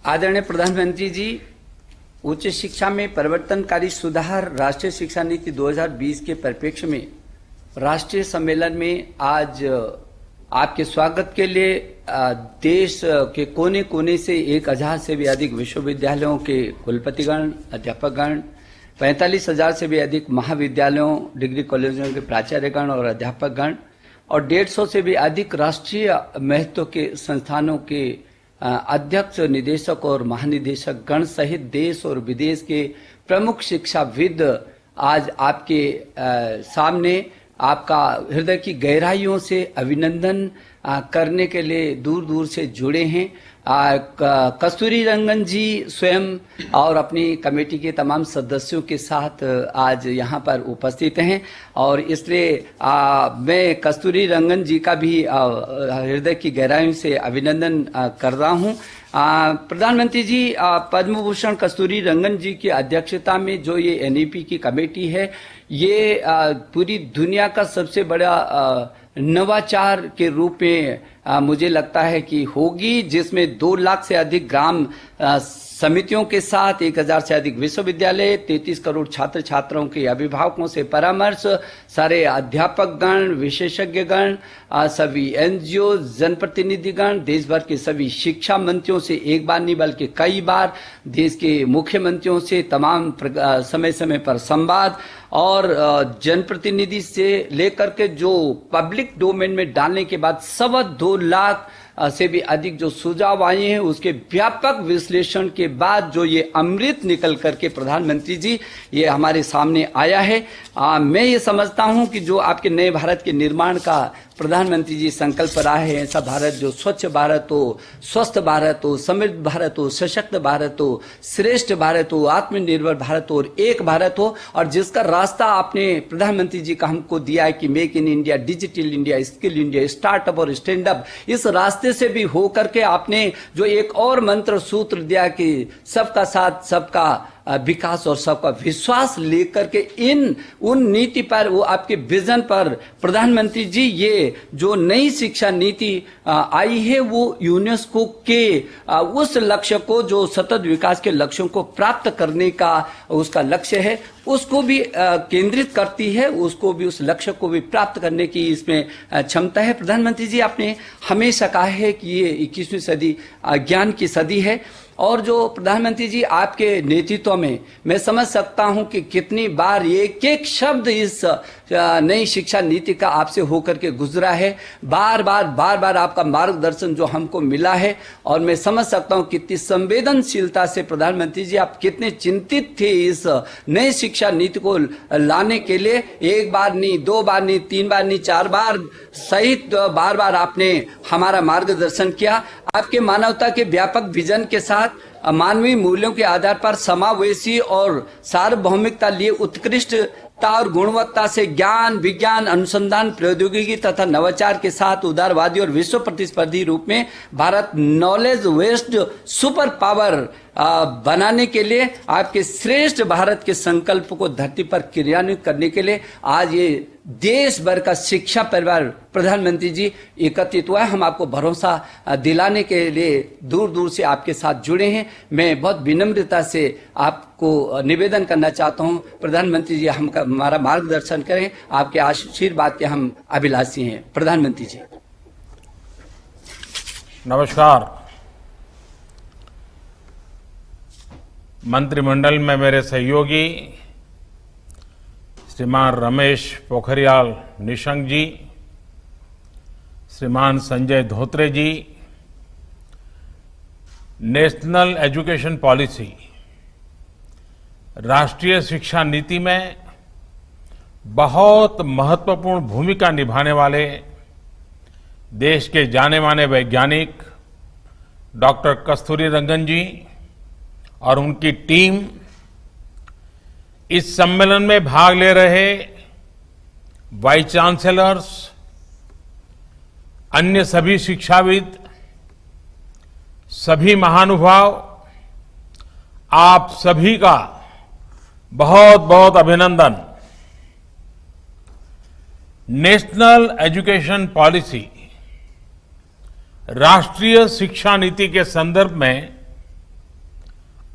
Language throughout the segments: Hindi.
आदरणीय प्रधानमंत्री जी, उच्च शिक्षा में परिवर्तनकारी सुधार राष्ट्रीय शिक्षा नीति 2020 के परिप्रेक्ष्य में राष्ट्रीय सम्मेलन में आज आपके स्वागत के लिए देश के कोने कोने से 1000 से भी अधिक विश्वविद्यालयों के कुलपतिगण, अध्यापकगण, 45,000 से भी अधिक महाविद्यालयों, डिग्री कॉलेजों के प्राचार्यगण और अध्यापकगण और 150 से भी अधिक राष्ट्रीय महत्व के संस्थानों के अध्यक्ष, निदेशक और महानिदेशक गण सहित देश और विदेश के प्रमुख शिक्षाविद आज आपके सामने आपका हृदय की गहराइयों से अभिनंदन करने के लिए दूर दूर से जुड़े हैं। कस्तूरी रंगन जी स्वयं और अपनी कमेटी के तमाम सदस्यों के साथ आज यहाँ पर उपस्थित हैं और इसलिए मैं कस्तूरी रंगन जी का भी हृदय की गहराइयों से अभिनंदन कर रहा हूँ। प्रधानमंत्री जी, पद्म भूषण कस्तूरी रंगन जी की अध्यक्षता में जो ये एनईपी की कमेटी है, ये पूरी दुनिया का सबसे बड़ा नवाचार के रूप में मुझे लगता है कि होगी, जिसमें 2 लाख से अधिक ग्राम समितियों के साथ 1000 से अधिक विश्वविद्यालय, 33 करोड़ छात्र छात्राओं के अभिभावकों से परामर्श, सारे अध्यापक गण, विशेषज्ञ गण, सभी एनजीओ, जनप्रतिनिधिगण, देश भर के सभी शिक्षा मंत्रियों से एक बार नहीं बल्कि कई बार, देश के मुख्यमंत्रियों से तमाम समय समय पर संवाद और जनप्रतिनिधि से लेकर के जो पब्लिक डोमेन में डालने के बाद 2.25 लाख से भी अधिक जो सुझाव आए हैं, उसके व्यापक विश्लेषण के बाद जो ये अमृत निकल करके प्रधानमंत्री जी ये हमारे सामने आया है। मैं ये समझता हूं कि जो आपके नए भारत के निर्माण का प्रधानमंत्री जी संकल्प रहा है, ऐसा भारत जो स्वच्छ भारत हो, स्वस्थ भारत हो, समृद्ध भारत हो, सशक्त भारत हो, श्रेष्ठ भारत हो, आत्मनिर्भर भारत हो और एक भारत हो, और जिसका रास्ता आपने प्रधानमंत्री जी का हमको दिया है कि make in India, digital India, skill India, startup और स्टैंड अप, इस रास्ते से भी हो करके आपने जो एक और मंत्र सूत्र दिया कि सबका साथ, सबका विकास और सबका विश्वास लेकर के उन नीति पर, वो आपके विजन पर प्रधानमंत्री जी ये जो नई शिक्षा नीति आई है, वो यूनेस्को के उस लक्ष्य को, जो सतत विकास के लक्ष्यों को प्राप्त करने का उसका लक्ष्य है, उसको भी केंद्रित करती है, उसको भी, उस लक्ष्य को भी प्राप्त करने की इसमें क्षमता है। प्रधानमंत्री जी, आपने हमेशा कहा है कि ये 21वीं सदी ज्ञान की सदी है और जो प्रधानमंत्री जी आपके नेतृत्व में मैं समझ सकता हूं कि कितनी बार एक एक शब्द इस नई शिक्षा नीति का आपसे होकर के गुजरा है, बार बार आपका मार्गदर्शन जो हमको मिला है, और मैं समझ सकता हूं कितनी संवेदनशीलता से प्रधानमंत्री जी आप कितने चिंतित थे इस नई शिक्षा नीति को लाने के लिए। 1 बार नहीं, 2 बार नहीं, 3 बार नहीं, 4 बार सहित बार आपने हमारा मार्गदर्शन किया। आपके मानवता के व्यापक विजन के साथ मानवीय मूल्यों के आधार पर समावेशी और सार्वभौमिकता लिए उत्कृष्टता और गुणवत्ता से ज्ञान, विज्ञान, अनुसंधान, प्रौद्योगिकी तथा नवाचार के साथ उदारवादी और विश्व प्रतिस्पर्धी रूप में Bharat knowledge based superpower बनाने के लिए, आपके श्रेष्ठ भारत के संकल्प को धरती पर क्रियान्वित करने के लिए आज ये देश भर का शिक्षा परिवार प्रधानमंत्री जी एकत्रित हुआ है। हम आपको भरोसा दिलाने के लिए दूर दूर से आपके साथ जुड़े हैं। मैं बहुत विनम्रता से आपको निवेदन करना चाहता हूं, प्रधानमंत्री जी हमारा मार्गदर्शन करें, आपके आशीर्वाद के हम अभिलाषी हैं। प्रधानमंत्री जी नमस्कार। मंत्रिमंडल में मेरे सहयोगी श्रीमान रमेश पोखरियाल निशंक जी, श्रीमान संजय धोत्रे जी, नेशनल एजुकेशन पॉलिसी, राष्ट्रीय शिक्षा नीति में बहुत महत्वपूर्ण भूमिका निभाने वाले देश के जाने माने वैज्ञानिक डॉक्टर कस्तूरी रंगन जी और उनकी टीम, इस सम्मेलन में भाग ले रहे वाइस चांसलर्स, अन्य सभी शिक्षाविद, सभी महानुभाव, आप सभी का बहुत बहुत अभिनंदन। नेशनल एजुकेशन पॉलिसी, राष्ट्रीय शिक्षा नीति के संदर्भ में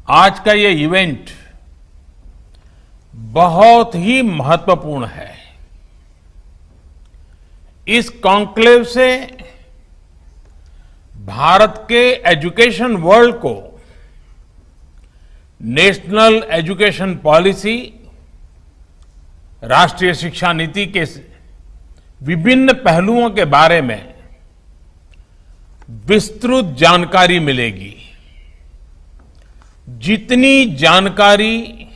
आज का ये इवेंट बहुत ही महत्वपूर्ण है। इस कॉन्क्लेव से भारत के एजुकेशन वर्ल्ड को नेशनल एजुकेशन पॉलिसी, राष्ट्रीय शिक्षा नीति के विभिन्न पहलुओं के बारे में विस्तृत जानकारी मिलेगी। जितनी जानकारी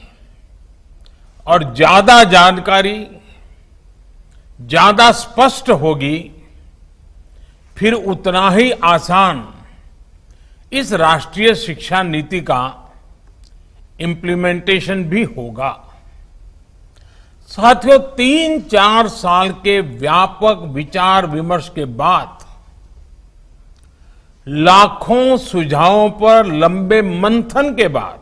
और ज्यादा जानकारी ज्यादा स्पष्ट होगी, फिर उतना ही आसान इस राष्ट्रीय शिक्षा नीति का इम्प्लीमेंटेशन भी होगा। साथियों, 3-4 साल के व्यापक विचार विमर्श के बाद लाखों सुझावों पर लंबे मंथन के बाद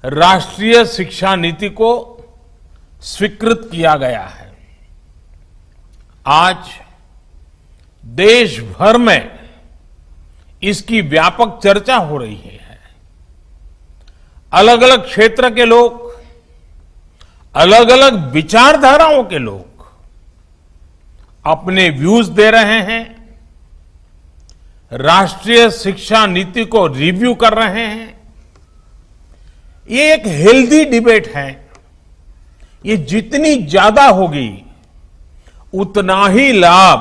राष्ट्रीय शिक्षा नीति को स्वीकृत किया गया है। आज देश भर में इसकी व्यापक चर्चा हो रही है। अलग अलग क्षेत्र के लोग, अलग अलग विचारधाराओं के लोग अपने व्यूज दे रहे हैं, राष्ट्रीय शिक्षा नीति को रिव्यू कर रहे हैं। ये एक हेल्दी डिबेट है। ये जितनी ज्यादा होगी उतना ही लाभ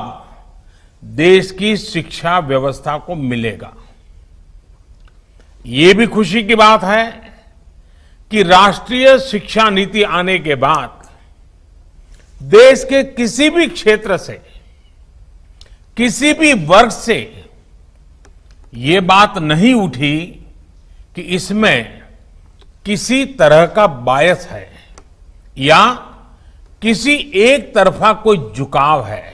देश की शिक्षा व्यवस्था को मिलेगा। ये भी खुशी की बात है कि राष्ट्रीय शिक्षा नीति आने के बाद देश के किसी भी क्षेत्र से, किसी भी वर्ग से ये बात नहीं उठी कि इसमें किसी तरह का बायस है या किसी एक तरफा कोई झुकाव है।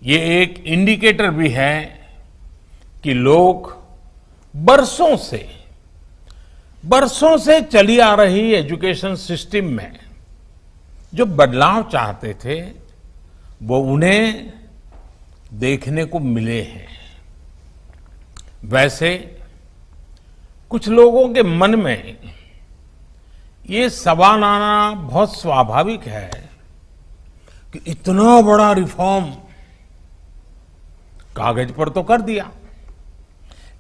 ये एक इंडिकेटर भी है कि लोग बरसों से चली आ रही एजुकेशन सिस्टम में जो बदलाव चाहते थे, वो उन्हें देखने को मिले हैं। वैसे कुछ लोगों के मन में ये सवाल आना बहुत स्वाभाविक है कि इतना बड़ा रिफॉर्म कागज पर तो कर दिया,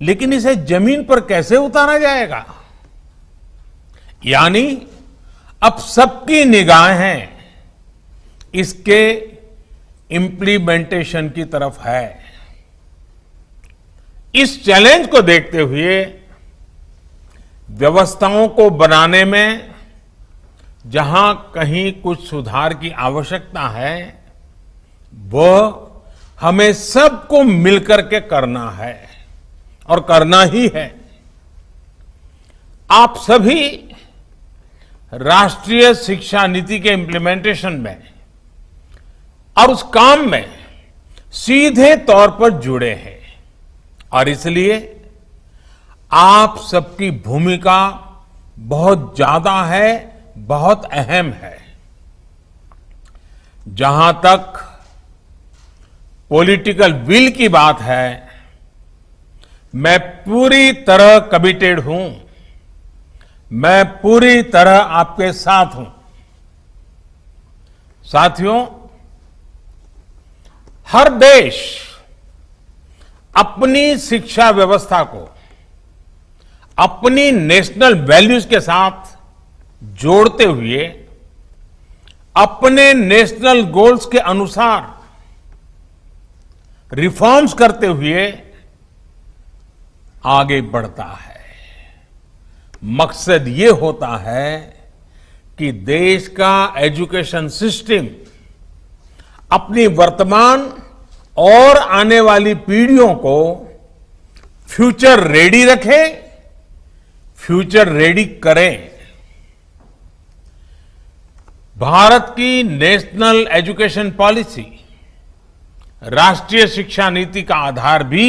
लेकिन इसे जमीन पर कैसे उतारा जाएगा? यानी अब सबकी निगाहें इसके इम्प्लीमेंटेशन की तरफ है। इस चैलेंज को देखते हुए व्यवस्थाओं को बनाने में जहां कहीं कुछ सुधार की आवश्यकता है, वह हमें सबको मिलकर के करना है और करना ही है। आप सभी राष्ट्रीय शिक्षा नीति के इम्प्लीमेंटेशन में और उस काम में सीधे तौर पर जुड़े हैं और इसलिए आप सबकी भूमिका बहुत ज्यादा है, बहुत अहम है। जहां तक पॉलिटिकल विल की बात है, मैं पूरी तरह कमिटेड हूं, मैं पूरी तरह आपके साथ हूं। साथियों, हर देश अपनी शिक्षा व्यवस्था को अपनी नेशनल वैल्यूज के साथ जोड़ते हुए अपने नेशनल गोल्स के अनुसार रिफॉर्म्स करते हुए आगे बढ़ता है। मकसद ये होता है कि देश का एजुकेशन सिस्टम अपनी वर्तमान और आने वाली पीढ़ियों को फ्यूचर रेडी रखे, फ्यूचर रेडी करें। भारत की नेशनल एजुकेशन पॉलिसी, राष्ट्रीय शिक्षा नीति का आधार भी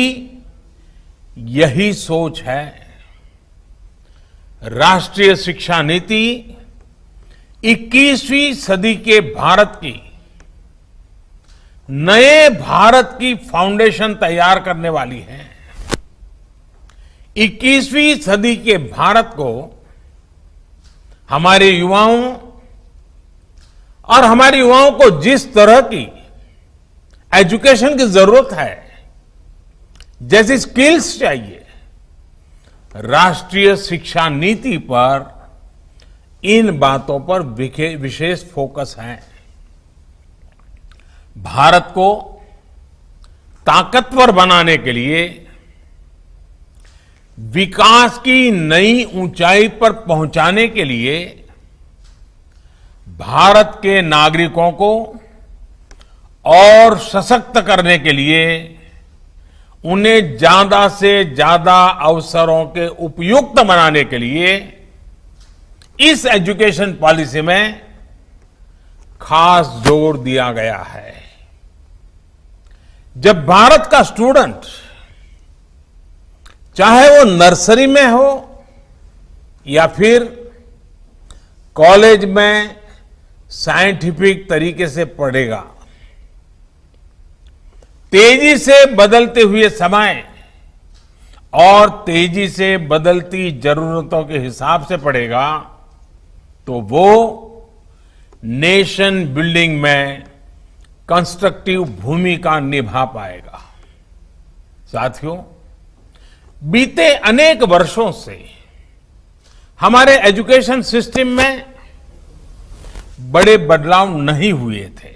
यही सोच है। राष्ट्रीय शिक्षा नीति 21वीं सदी के भारत की, नए भारत की फाउंडेशन तैयार करने वाली है। 21वीं सदी के भारत को हमारे युवाओं और हमारे युवाओं को जिस तरह की एजुकेशन की जरूरत है, जैसी स्किल्स चाहिए, राष्ट्रीय शिक्षा नीति पर इन बातों पर विशेष फोकस है। भारत को ताकतवर बनाने के लिए, विकास की नई ऊंचाई पर पहुंचाने के लिए भारत के नागरिकों को और सशक्त करने के लिए उन्हें ज्यादा से ज्यादा अवसरों के उपयुक्त बनाने के लिए इस एजुकेशन पॉलिसी में खास जोर दिया गया है। जब भारत का स्टूडेंट, चाहे वो नर्सरी में हो या फिर कॉलेज में साइंटिफिक तरीके से पढ़ेगा, तेजी से बदलते हुए समय और तेजी से बदलती जरूरतों के हिसाब से पढ़ेगा, तो वो नेशन बिल्डिंग में कंस्ट्रक्टिव भूमिका निभा पाएगा। साथियों, बीते अनेक वर्षों से हमारे एजुकेशन सिस्टम में बड़े बदलाव नहीं हुए थे।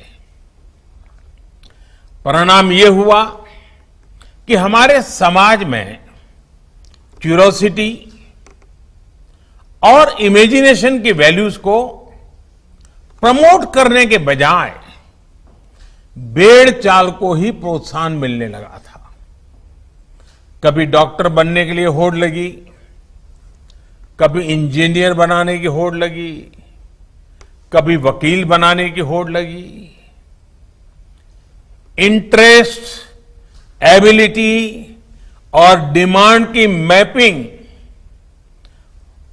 परिणाम ये हुआ कि हमारे समाज में क्यूरोसिटी और इमेजिनेशन की वैल्यूज को प्रमोट करने के बजाय भेड़ चाल को ही प्रोत्साहन मिलने लगा था। कभी डॉक्टर बनने के लिए होड़ लगी, कभी इंजीनियर बनाने की होड़ लगी, कभी वकील बनाने की होड़ लगी। इंटरेस्ट, एबिलिटी और डिमांड की मैपिंग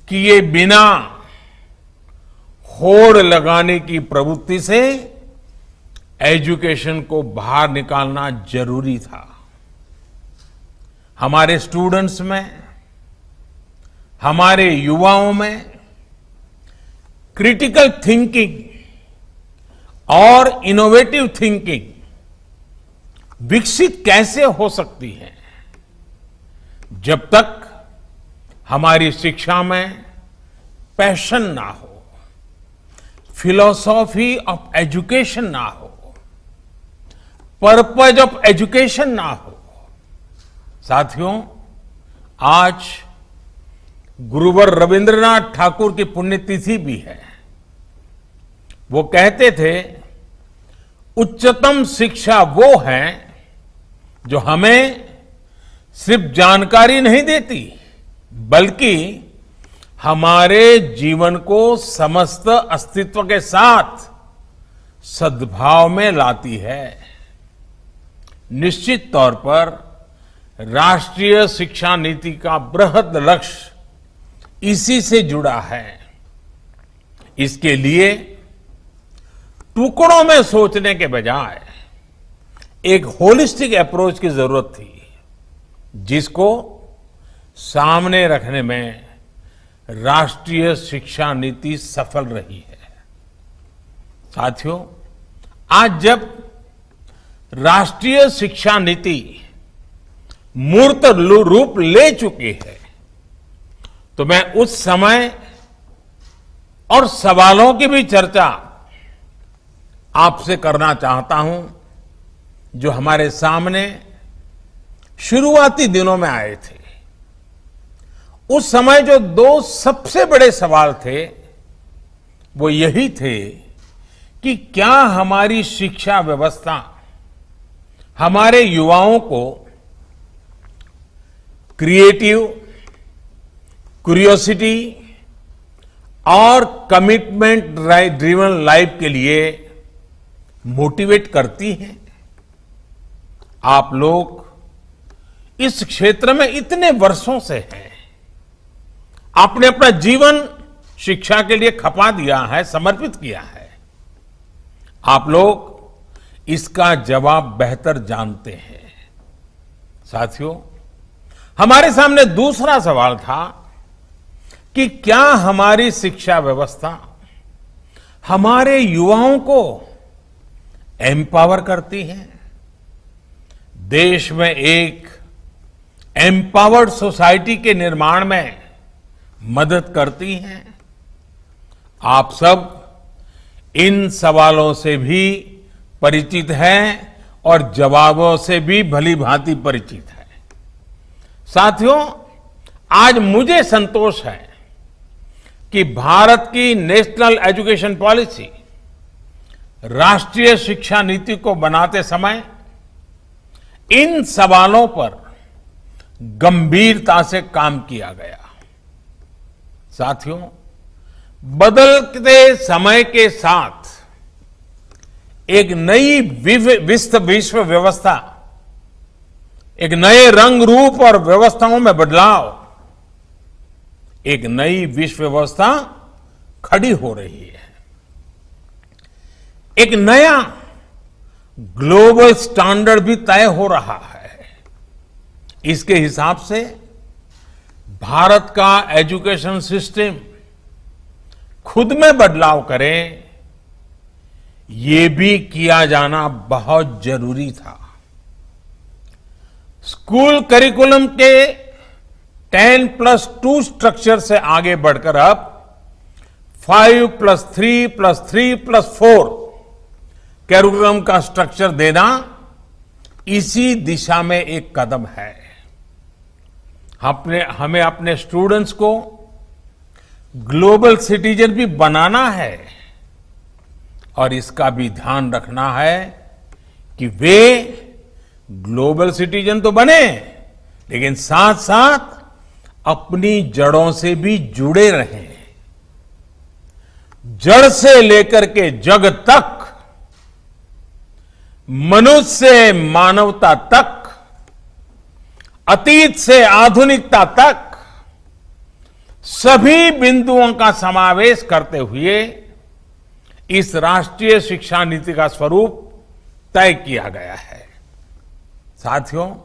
किए बिना होड़ लगाने की प्रवृत्ति से एजुकेशन को बाहर निकालना जरूरी था। हमारे स्टूडेंट्स में, हमारे युवाओं में क्रिटिकल थिंकिंग और इनोवेटिव थिंकिंग विकसित कैसे हो सकती है, जब तक हमारी शिक्षा में पैशन ना हो, फिलॉसॉफी ऑफ एजुकेशन ना हो, पर्पज ऑफ एजुकेशन ना हो। साथियों, आज गुरुवर रविंद्रनाथ ठाकुर की पुण्यतिथि भी है। वो कहते थे, उच्चतम शिक्षा वो है जो हमें सिर्फ जानकारी नहीं देती, बल्कि हमारे जीवन को समस्त अस्तित्व के साथ सद्भाव में लाती है। निश्चित तौर पर राष्ट्रीय शिक्षा नीति का बृहद लक्ष्य इसी से जुड़ा है। इसके लिए टुकड़ों में सोचने के बजाय एक होलिस्टिक अप्रोच की जरूरत थी, जिसको सामने रखने में राष्ट्रीय शिक्षा नीति सफल रही है। साथियों, आज जब राष्ट्रीय शिक्षा नीति मूर्त रूप ले चुकी है, तो मैं उस समय और सवालों की भी चर्चा आपसे करना चाहता हूं, जो हमारे सामने शुरुआती दिनों में आए थे। उस समय जो दो सबसे बड़े सवाल थे, वो यही थे कि क्या हमारी शिक्षा व्यवस्था हमारे युवाओं को क्रिएटिव, क्यूरियोसिटी और कमिटमेंट ड्रिवन लाइफ के लिए मोटिवेट करती है। आप लोग इस क्षेत्र में इतने वर्षों से हैं, आपने अपना जीवन शिक्षा के लिए खपा दिया है, समर्पित किया है। आप लोग इसका जवाब बेहतर जानते हैं। साथियों, हमारे सामने दूसरा सवाल था कि क्या हमारी शिक्षा व्यवस्था हमारे युवाओं को एम्पावर करती है, देश में एक एम्पावर्ड सोसाइटी के निर्माण में मदद करती है। आप सब इन सवालों से भी परिचित हैं और जवाबों से भी भली भांति परिचित है। साथियों, आज मुझे संतोष है कि भारत की नेशनल एजुकेशन पॉलिसी, राष्ट्रीय शिक्षा नीति को बनाते समय इन सवालों पर गंभीरता से काम किया गया। साथियों, बदलते समय के साथ एक नई विश्व व्यवस्था, एक नए रंग रूप और व्यवस्थाओं में बदलाव, एक नई विश्व व्यवस्था खड़ी हो रही है। एक नया ग्लोबल स्टैंडर्ड भी तय हो रहा है। इसके हिसाब से भारत का एजुकेशन सिस्टम खुद में बदलाव करे, ये भी किया जाना बहुत जरूरी था। स्कूल करिकुलम के 10+2 स्ट्रक्चर से आगे बढ़कर अब 5+3+3+4 करिकुलम का स्ट्रक्चर देना इसी दिशा में एक कदम है। हमें अपने स्टूडेंट्स को ग्लोबल सिटीजन भी बनाना है और इसका भी ध्यान रखना है कि वे ग्लोबल सिटीजन तो बने, लेकिन साथ साथ अपनी जड़ों से भी जुड़े रहें। जड़ से लेकर के जग तक, मनुष्य से मानवता तक, अतीत से आधुनिकता तक सभी बिंदुओं का समावेश करते हुए इस राष्ट्रीय शिक्षा नीति का स्वरूप तय किया गया है। साथियों,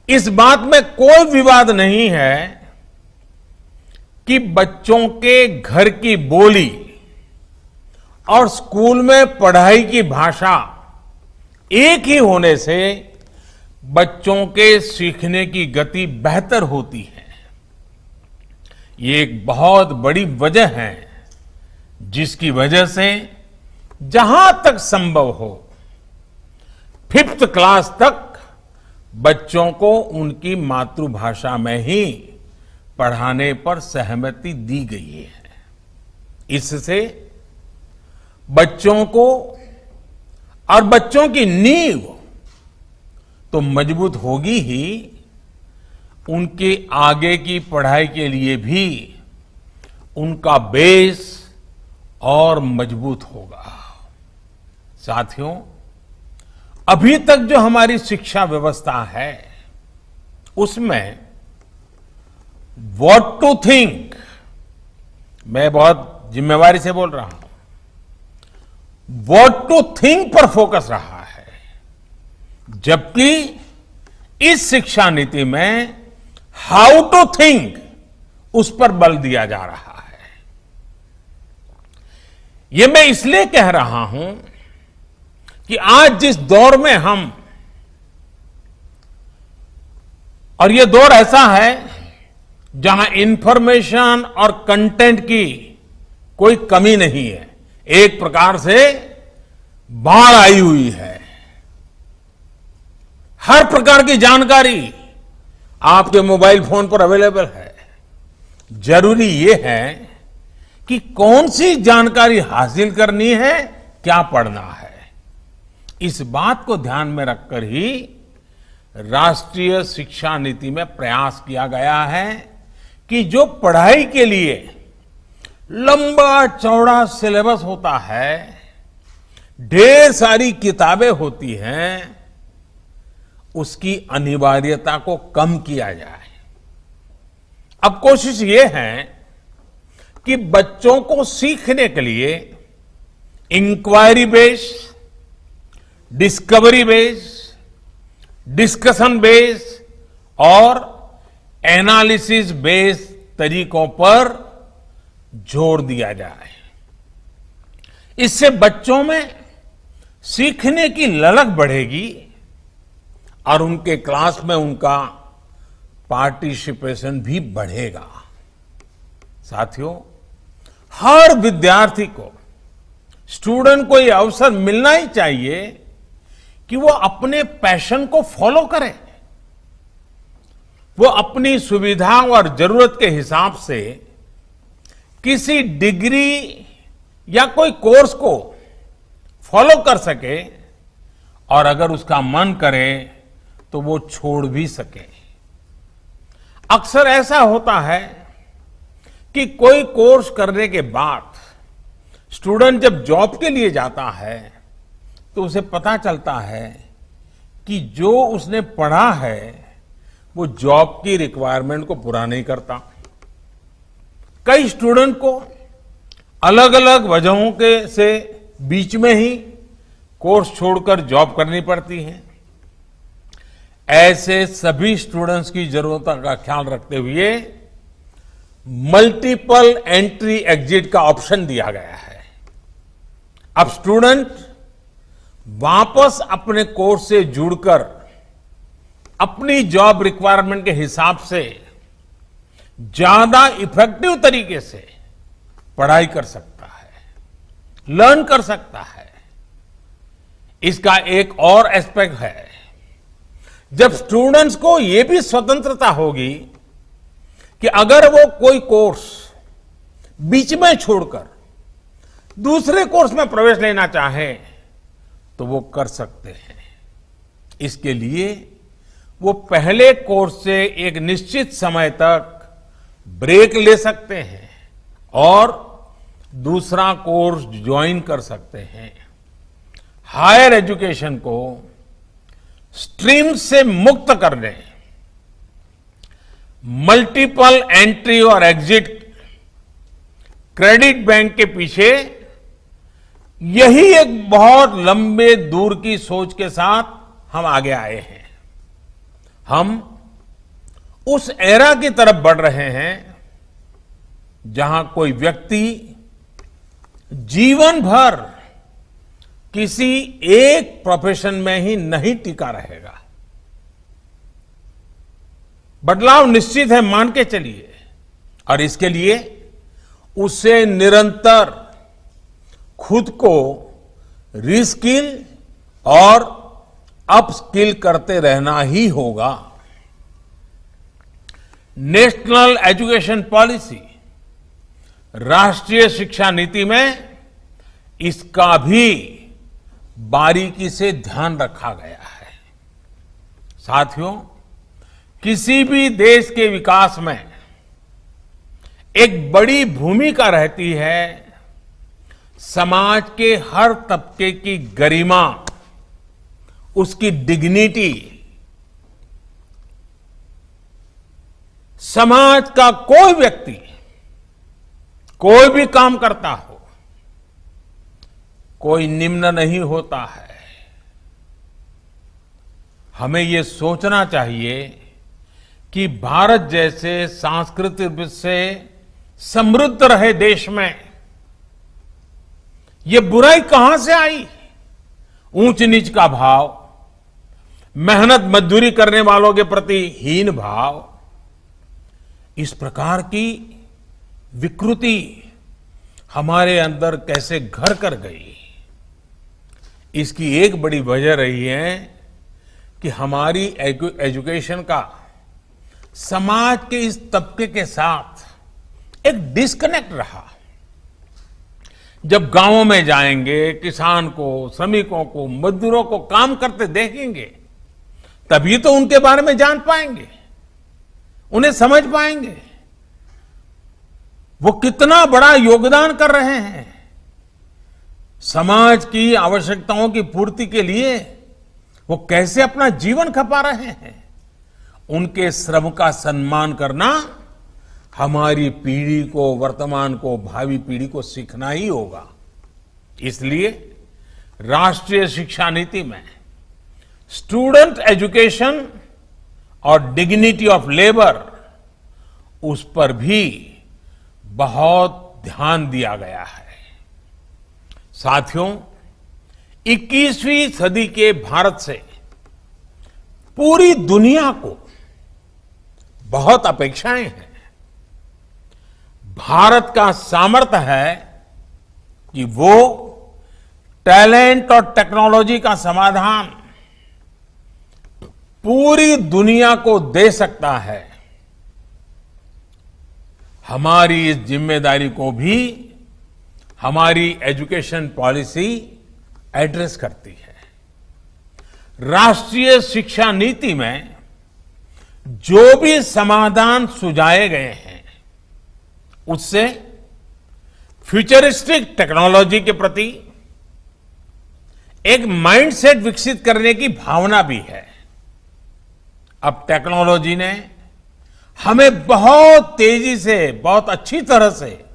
इस बात में कोई विवाद नहीं है कि बच्चों के घर की बोली और स्कूल में पढ़ाई की भाषा एक ही होने से बच्चों के सीखने की गति बेहतर होती है। ये एक बहुत बड़ी वजह है जिसकी वजह से जहां तक संभव हो 5th क्लास तक बच्चों को उनकी मातृभाषा में ही पढ़ाने पर सहमति दी गई है। इससे बच्चों को और बच्चों की नींव तो मजबूत होगी ही, उनके आगे की पढ़ाई के लिए भी उनका बेस और मजबूत होगा। साथियों, अभी तक जो हमारी शिक्षा व्यवस्था है उसमें व्हाट टू थिंक, मैं बहुत जिम्मेवारी से बोल रहा हूं, व्हाट टू थिंक पर फोकस रहा है, जबकि इस शिक्षा नीति में हाउ टू थिंक उस पर बल दिया जा रहा है। यह मैं इसलिए कह रहा हूं कि आज जिस दौर में हम, और यह दौर ऐसा है जहां इंफॉर्मेशन और कंटेंट की कोई कमी नहीं है, एक प्रकार से बाढ़ आई हुई है। हर प्रकार की जानकारी आपके मोबाइल फोन पर अवेलेबल है। जरूरी यह है कि कौन सी जानकारी हासिल करनी है, क्या पढ़ना है। इस बात को ध्यान में रखकर ही राष्ट्रीय शिक्षा नीति में प्रयास किया गया है कि जो पढ़ाई के लिए लंबा चौड़ा सिलेबस होता है, ढेर सारी किताबें होती हैं, उसकी अनिवार्यता को कम किया जाए। अब कोशिश ये है कि बच्चों को सीखने के लिए inquiry based, discovery based, discussion based और एनालिसिस बेस्ड तरीकों पर जोर दिया जाए। इससे बच्चों में सीखने की ललक बढ़ेगी और उनके क्लास में उनका पार्टिसिपेशन भी बढ़ेगा। साथियों, हर विद्यार्थी को, स्टूडेंट को यह अवसर मिलना ही चाहिए कि वो अपने पैशन को फॉलो करे। वो अपनी सुविधा और जरूरत के हिसाब से किसी डिग्री या कोई कोर्स को फॉलो कर सके और अगर उसका मन करे तो वो छोड़ भी सके। अक्सर ऐसा होता है कि कोई कोर्स करने के बाद स्टूडेंट जब जॉब के लिए जाता है तो उसे पता चलता है कि जो उसने पढ़ा है वो जॉब की रिक्वायरमेंट को पूरा नहीं करता। कई स्टूडेंट को अलग अलग वजहों के से बीच में ही कोर्स छोड़कर जॉब करनी पड़ती है। ऐसे सभी स्टूडेंट्स की जरूरतों का ख्याल रखते हुए मल्टीपल एंट्री एग्जिट का ऑप्शन दिया गया है। अब स्टूडेंट वापस अपने कोर्स से जुड़कर अपनी जॉब रिक्वायरमेंट के हिसाब से ज्यादा इफेक्टिव तरीके से पढ़ाई कर सकता है, लर्न कर सकता है। इसका एक और एस्पेक्ट है, जब स्टूडेंट्स को यह भी स्वतंत्रता होगी कि अगर वो कोई कोर्स बीच में छोड़कर दूसरे कोर्स में प्रवेश लेना चाहे तो वो कर सकते हैं। इसके लिए वो पहले कोर्स से एक निश्चित समय तक ब्रेक ले सकते हैं और दूसरा कोर्स ज्वाइन कर सकते हैं। हायर एजुकेशन को स्ट्रीम से मुक्त करने, मल्टीपल एंट्री और एग्जिट क्रेडिट बैंक के पीछे यही एक बहुत लंबे दूर की सोच के साथ हम आगे आए हैं। हम उस एरा की तरफ बढ़ रहे हैं जहां कोई व्यक्ति जीवन भर किसी एक प्रोफेशन में ही नहीं टिका रहेगा। बदलाव निश्चित है, मान के चलिए, और इसके लिए उसे निरंतर खुद को रीस्किल और अपस्किल करते रहना ही होगा। नेशनल एजुकेशन पॉलिसी, राष्ट्रीय शिक्षा नीति में इसका भी बारीकी से ध्यान रखा गया है। साथियों, किसी भी देश के विकास में एक बड़ी भूमिका रहती है समाज के हर तबके की गरिमा, उसकी डिग्निटी। समाज का कोई व्यक्ति कोई भी काम करता हो, कोई निम्न नहीं होता है। हमें ये सोचना चाहिए कि भारत जैसे सांस्कृतिक रूप से समृद्ध रहे देश में ये बुराई कहां से आई? ऊंच नीच का भाव, मेहनत मजदूरी करने वालों के प्रति हीन भाव, इस प्रकार की विकृति हमारे अंदर कैसे घर कर गई? इसकी एक बड़ी वजह रही है कि हमारी एजुकेशन का समाज के इस तबके के साथ एक डिस्कनेक्ट रहा। जब गांवों में जाएंगे, किसान को, श्रमिकों को, मजदूरों को काम करते देखेंगे, तभी तो उनके बारे में जान पाएंगे, उन्हें समझ पाएंगे वो कितना बड़ा योगदान कर रहे हैं। समाज की आवश्यकताओं की पूर्ति के लिए वो कैसे अपना जीवन खपा रहे हैं। उनके श्रम का सम्मान करना हमारी पीढ़ी को, वर्तमान को, भावी पीढ़ी को सीखना ही होगा। इसलिए राष्ट्रीय शिक्षा नीति में स्टूडेंट एजुकेशन और डिग्निटी ऑफ लेबर उस पर भी बहुत ध्यान दिया गया है। साथियों, 21वीं सदी के भारत से पूरी दुनिया को बहुत अपेक्षाएं हैं। भारत का सामर्थ्य है कि वो टैलेंट और टेक्नोलॉजी का समाधान पूरी दुनिया को दे सकता है। हमारी इस जिम्मेदारी को भी हमारी एजुकेशन पॉलिसी एड्रेस करती है। राष्ट्रीय शिक्षा नीति में जो भी समाधान सुझाए गए हैं, उससे फ्यूचरिस्टिक टेक्नोलॉजी के प्रति एक माइंडसेट विकसित करने की भावना भी है। अब टेक्नोलॉजी ने हमें बहुत तेजी से, बहुत अच्छी तरह से,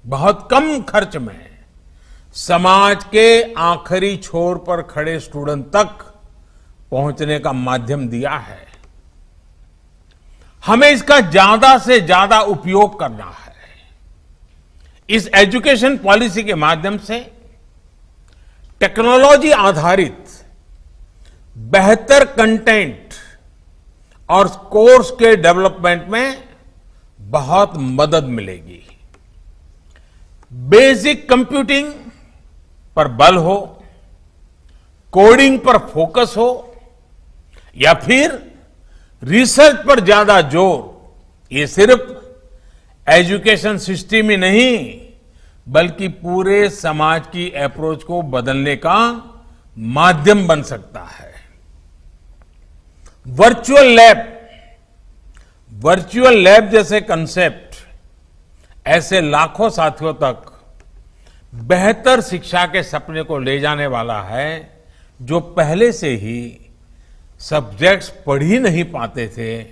बहुत कम खर्च में समाज के आखिरी छोर पर खड़े स्टूडेंट तक पहुंचने का माध्यम दिया है। हमें इसका ज्यादा से ज्यादा उपयोग करना है। इस एजुकेशन पॉलिसी के माध्यम से टेक्नोलॉजी आधारित बेहतर कंटेंट और कोर्स के डेवलपमेंट में बहुत मदद मिलेगी। बेसिक कंप्यूटिंग पर बल हो, कोडिंग पर फोकस हो, या फिर रिसर्च पर ज्यादा जोर, ये सिर्फ एजुकेशन सिस्टम ही नहीं बल्कि पूरे समाज की अप्रोच को बदलने का माध्यम बन सकता है। वर्चुअल लैब जैसे कंसेप्ट ऐसे लाखों साथियों तक बेहतर शिक्षा के सपने को ले जाने वाला है, जो पहले से ही सब्जेक्ट्स पढ़ ही नहीं पाते थे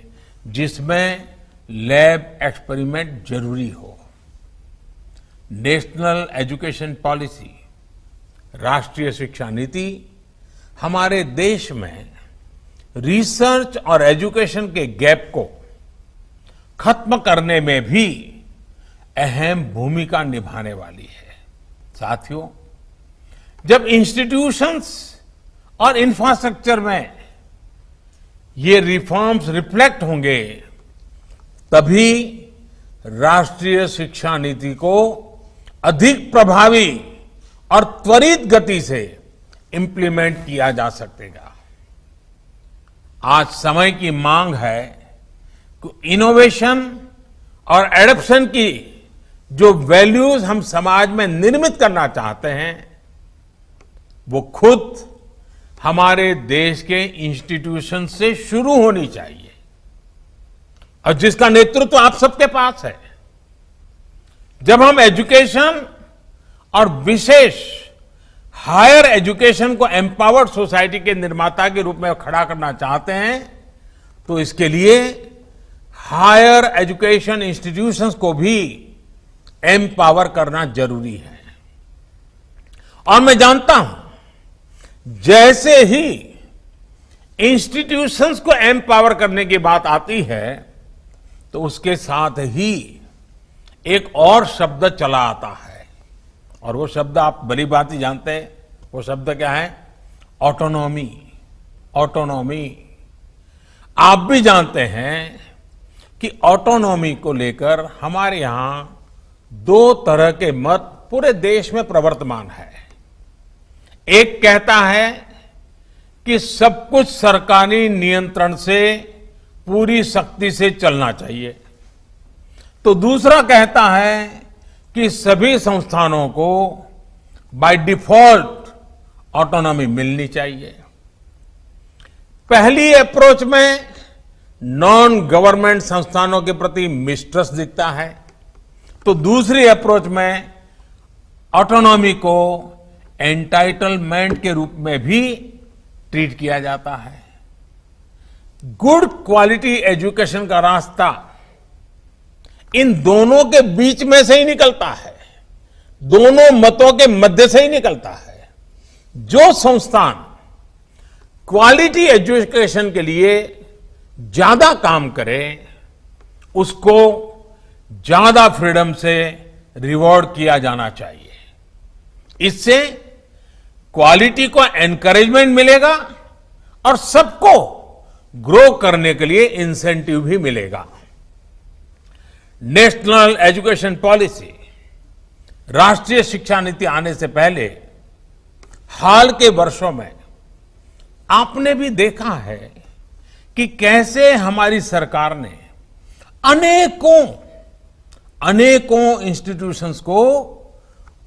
जिसमें लैब एक्सपेरिमेंट जरूरी हो। नेशनल एजुकेशन पॉलिसी, राष्ट्रीय शिक्षा नीति हमारे देश में रिसर्च और एजुकेशन के गैप को खत्म करने में भी अहम भूमिका निभाने वाली है। साथियों, जब इंस्टीट्यूशंस और इंफ्रास्ट्रक्चर में ये रिफॉर्म्स रिफ्लेक्ट होंगे, तभी राष्ट्रीय शिक्षा नीति को अधिक प्रभावी और त्वरित गति से इंप्लीमेंट किया जा सकेगा। आज समय की मांग है कि इनोवेशन और एडॉप्शन की जो वैल्यूज हम समाज में निर्मित करना चाहते हैं, वो खुद हमारे देश के इंस्टीट्यूशन से शुरू होनी चाहिए, और जिसका नेतृत्व आप सबके पास है। जब हम एजुकेशन और विशेष हायर एजुकेशन को एम्पावर्ड सोसाइटी के निर्माता के रूप में खड़ा करना चाहते हैं, तो इसके लिए हायर एजुकेशन इंस्टीट्यूशंस को भी एम्पावर करना जरूरी है। और मैं जानता हूं, जैसे ही इंस्टीट्यूशंस को एम्पावर करने की बात आती है, तो उसके साथ ही एक और शब्द चला आता है, और वो शब्द आप भली बात ही जानते हैं। वो शब्द क्या है? ऑटोनॉमी। ऑटोनॉमी। आप भी जानते हैं कि ऑटोनॉमी को लेकर हमारे यहां दो तरह के मत पूरे देश में प्रवर्तमान है। एक कहता है कि सब कुछ सरकारी नियंत्रण से पूरी सख्ती से चलना चाहिए, तो दूसरा कहता है कि सभी संस्थानों को बाय डिफॉल्ट ऑटोनॉमी मिलनी चाहिए। पहली अप्रोच में नॉन गवर्नमेंट संस्थानों के प्रति मिसट्रस्ट दिखता है, तो दूसरी अप्रोच में ऑटोनॉमी को एंटाइटलमेंट के रूप में भी ट्रीट किया जाता है। गुड क्वालिटी एजुकेशन का रास्ता इन दोनों के बीच में से ही निकलता है, दोनों मतों के मध्य से ही निकलता है। जो संस्थान क्वालिटी एजुकेशन के लिए ज्यादा काम करे उसको ज्यादा फ्रीडम से रिवॉर्ड किया जाना चाहिए। इससे क्वालिटी को एनकरेजमेंट मिलेगा और सबको ग्रो करने के लिए इंसेंटिव भी मिलेगा। नेशनल एजुकेशन पॉलिसी, राष्ट्रीय शिक्षा नीति आने से पहले हाल के वर्षों में आपने भी देखा है कि कैसे हमारी सरकार ने अनेकों इंस्टीट्यूशंस को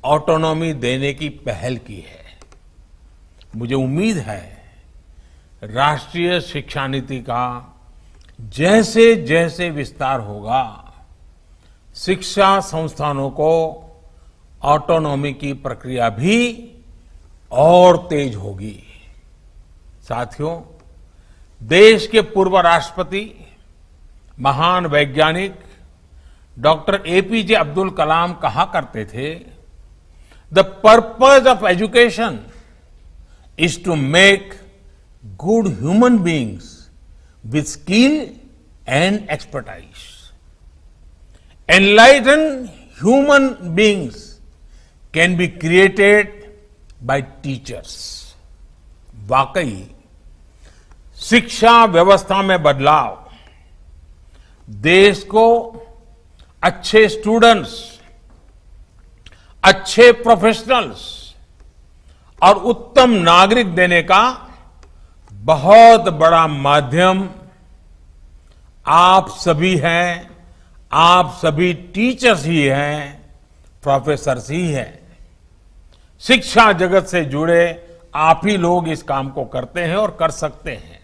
ऑटोनॉमी देने की पहल की है। मुझे उम्मीद है राष्ट्रीय शिक्षा नीति का जैसे जैसे विस्तार होगा, शिक्षा संस्थानों को ऑटोनॉमी की प्रक्रिया भी और तेज होगी। साथियों, देश के पूर्व राष्ट्रपति, महान वैज्ञानिक डॉक्टर एपीजे अब्दुल कलाम कहा करते थे, the purpose of education is to make good human beings with skill and expertise. Enlighten human beings can be created by teachers. वाकई शिक्षा व्यवस्था में बदलाव देश को अच्छे स्टूडेंट्स, अच्छे प्रोफेशनल्स और उत्तम नागरिक देने का बहुत बड़ा माध्यम आप सभी हैं। आप सभी टीचर्स ही हैं, प्रोफेसर्स ही हैं। शिक्षा जगत से जुड़े आप ही लोग इस काम को करते हैं और कर सकते हैं।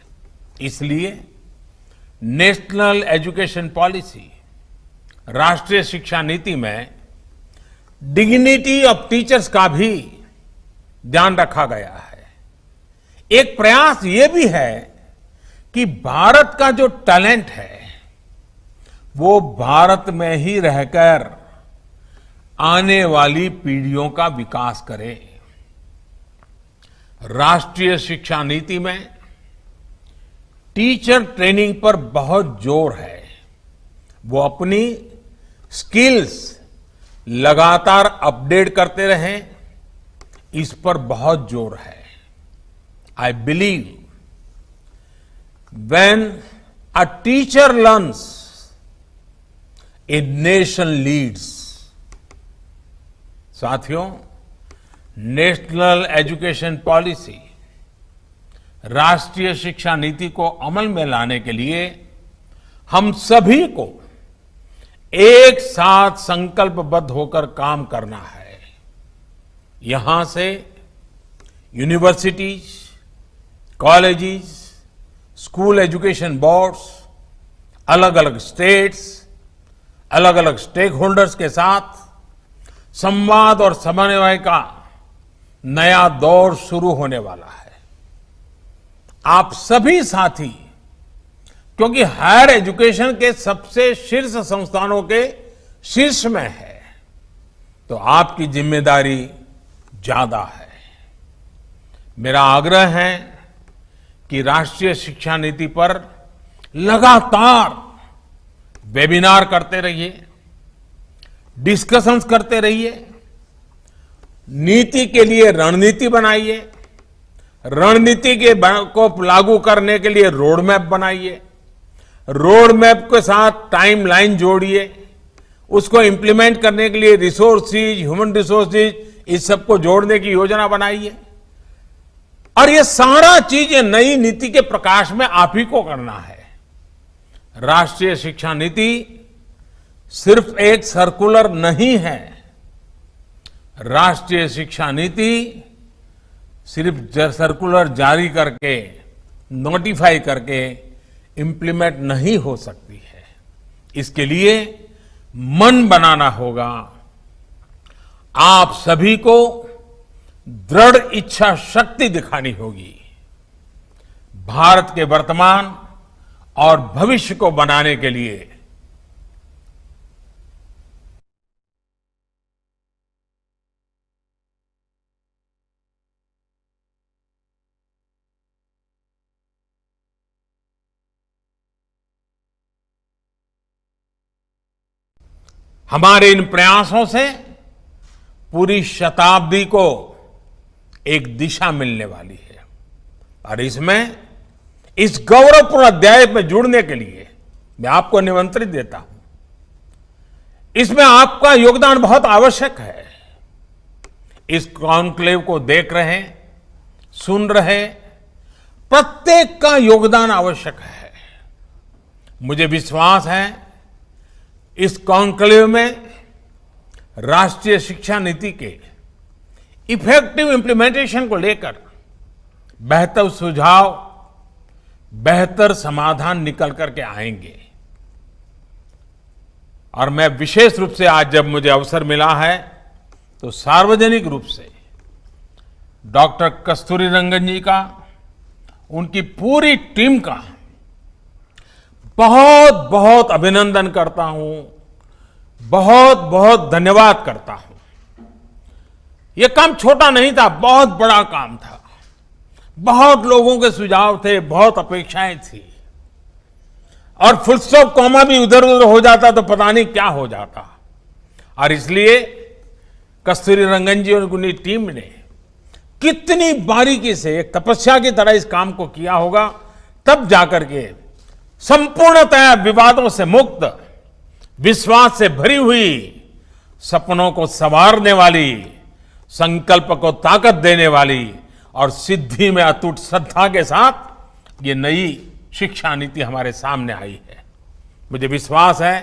इसलिए नेशनल एजुकेशन पॉलिसी, राष्ट्रीय शिक्षा नीति में डिग्निटी ऑफ टीचर्स का भी ध्यान रखा गया है। एक प्रयास ये भी है कि भारत का जो टैलेंट है वो भारत में ही रहकर आने वाली पीढ़ियों का विकास करे। राष्ट्रीय शिक्षा नीति में टीचर ट्रेनिंग पर बहुत जोर है। वो अपनी स्किल्स लगातार अपडेट करते रहें, इस पर बहुत जोर है। I believe when a teacher learns, a nation leads. साथियों, नेशनल एजुकेशन पॉलिसी, राष्ट्रीय शिक्षा नीति को अमल में लाने के लिए हम सभी को एक साथ संकल्पबद्ध होकर काम करना है। यहां से universities, colleges, school education boards, अलग अलग स्टेट्स, अलग अलग स्टेक होल्डर्स के साथ संवाद और समन्वय का नया दौर शुरू होने वाला है। आप सभी साथी, क्योंकि हायर एजुकेशन के सबसे शीर्ष संस्थानों के शीर्ष में है, तो आपकी जिम्मेदारी ज्यादा है। मेरा आग्रह है कि राष्ट्रीय शिक्षा नीति पर लगातार वेबिनार करते रहिए, डिस्कशंस करते रहिए, नीति के लिए रणनीति बनाइए, रणनीति को लागू करने के लिए रोड मैप बनाइए, रोड मैप के साथ टाइमलाइन जोड़िए, उसको इंप्लीमेंट करने के लिए रिसोर्सेज, ह्यूमन रिसोर्सेज, इस सबको जोड़ने की योजना बनाइए। और ये सारा चीज ये नई नीति के प्रकाश में आप ही को करना है। राष्ट्रीय शिक्षा नीति सिर्फ एक सर्कुलर नहीं है। राष्ट्रीय शिक्षा नीति सिर्फ सर्कुलर जारी करके, नोटिफाई करके इंप्लीमेंट नहीं हो सकती है। इसके लिए मन बनाना होगा। आप सभी को दृढ़ इच्छा शक्ति दिखानी होगी। भारत के वर्तमान और भविष्य को बनाने के लिए हमारे इन प्रयासों से पूरी शताब्दी को एक दिशा मिलने वाली है और इसमें इस गौरवपूर्ण अध्याय में जुड़ने के लिए मैं आपको निमंत्रित देता हूं। इसमें आपका योगदान बहुत आवश्यक है। इस कॉन्क्लेव को देख रहे, सुन रहे प्रत्येक का योगदान आवश्यक है। मुझे विश्वास है इस कॉन्क्लेव में राष्ट्रीय शिक्षा नीति के इफेक्टिव इंप्लीमेंटेशन को लेकर बेहतर सुझाव, बेहतर समाधान निकल करके आएंगे। और मैं विशेष रूप से आज जब मुझे अवसर मिला है तो सार्वजनिक रूप से डॉक्टर कस्तूरीरंगन जी का, उनकी पूरी टीम का बहुत बहुत अभिनंदन करता हूं, बहुत बहुत धन्यवाद करता हूं। यह काम छोटा नहीं था, बहुत बड़ा काम था। बहुत लोगों के सुझाव थे, बहुत अपेक्षाएं थी और फुल स्टॉप कॉमा भी उधर उधर हो जाता तो पता नहीं क्या हो जाता। और इसलिए कस्तूरीरंगन जी और उनकी टीम ने कितनी बारीकी से एक तपस्या की तरह इस काम को किया होगा, तब जाकर के संपूर्णतः विवादों से मुक्त, विश्वास से भरी हुई, सपनों को संवारने वाली, संकल्प को ताकत देने वाली और सिद्धि में अटूट श्रद्धा के साथ ये नई शिक्षा नीति हमारे सामने आई है। मुझे विश्वास है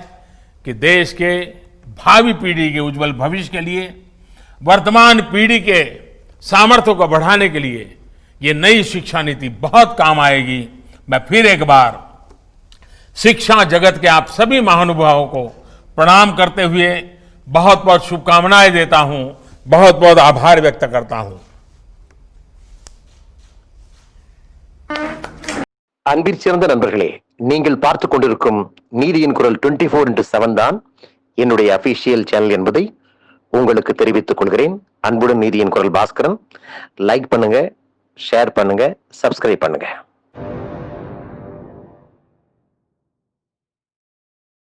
कि देश के भावी पीढ़ी के उज्जवल भविष्य के लिए, वर्तमान पीढ़ी के सामर्थ्य को बढ़ाने के लिए ये नई शिक्षा नीति बहुत काम आएगी। मैं फिर एक बार शिक्षा जगत के आप सभी महानुभावों को प्रणाम करते हुए बहुत बहुत शुभकामनाएं देता हूं, बहुत बहुत आभार व्यक्त करता हूं। அன்பிற்சிறந்த நண்பர்களே, நீங்கள் பார்த்துக் கொண்டிருக்கும் நீதியின் குரல் 24x7 தான் என்னுடைய அபிஷியல் சேனல் என்பதை உங்களுக்கு தெரிவித்துக் கொள்கிறேன். அன்புடன் நீதியின் குரல் பாஸ்கரன். லைக் பண்ணுங்க, ஷேர் பண்ணுங்க, சப்ஸ்கிரைப் பண்ணுங்க.